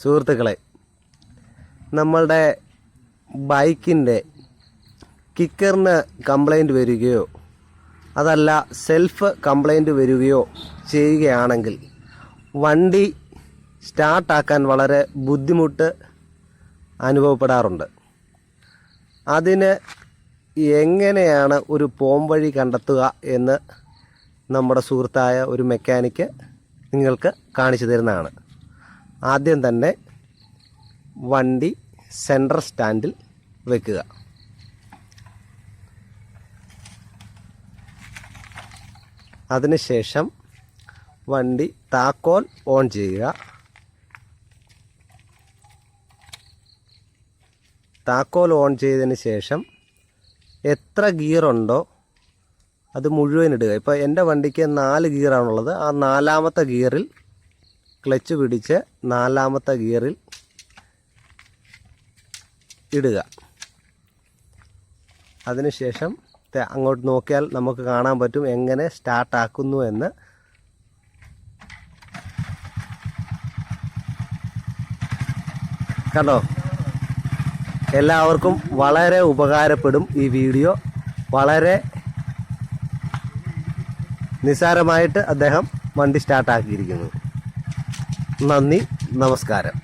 സുഹൃത്തുക്കളെ, നമ്മളുടെ ബൈക്കിൻ്റെ കിക്കറിന് കംപ്ലൈൻറ്റ് വരികയോ അതല്ല സെൽഫ് കംപ്ലൈൻറ്റ് വരികയോ ചെയ്യുകയാണെങ്കിൽ വണ്ടി സ്റ്റാർട്ടാക്കാൻ വളരെ ബുദ്ധിമുട്ട് അനുഭവപ്പെടാറുണ്ട്. അതിന് എങ്ങനെയാണ് ഒരു പോംവഴി കണ്ടെത്തുക എന്ന് നമ്മുടെ സുഹൃത്തായ ഒരു മെക്കാനിക്ക് നിങ്ങൾക്ക് കാണിച്ചു തരുന്നതാണ്. ആദ്യം തന്നെ വണ്ടി സെൻട്രൽ സ്റ്റാൻഡിൽ വെക്കുക. അതിനുശേഷം വണ്ടി താക്കോൽ ഓൺ ചെയ്യുക. താക്കോൽ ഓൺ ചെയ്തതിന് ശേഷം എത്ര ഗിയറുണ്ടോ അത് മുഴുവൻ ഇടുക. ഇപ്പോൾ എൻ്റെ വണ്ടിക്ക് 4 ഗിയറാണുള്ളത്. ആ 4ാമത്തെ ഗിയറിൽ ക്ലച്ച് പിടിച്ച് 4ാമത്തെ ഗിയറിൽ ഇടുക. അതിനുശേഷം അങ്ങോട്ട് നോക്കിയാൽ നമുക്ക് കാണാൻ പറ്റും എങ്ങനെ സ്റ്റാർട്ടാക്കുന്നു എന്ന്. കണ്ടോ? എല്ലാവർക്കും വളരെ ഉപകാരപ്പെടും ഈ വീഡിയോ. വളരെ നിസ്സാരമായിട്ട് അദ്ദേഹം വണ്ടി സ്റ്റാർട്ടാക്കിയിരിക്കുന്നു. നന്ദി, നമസ്കാരം.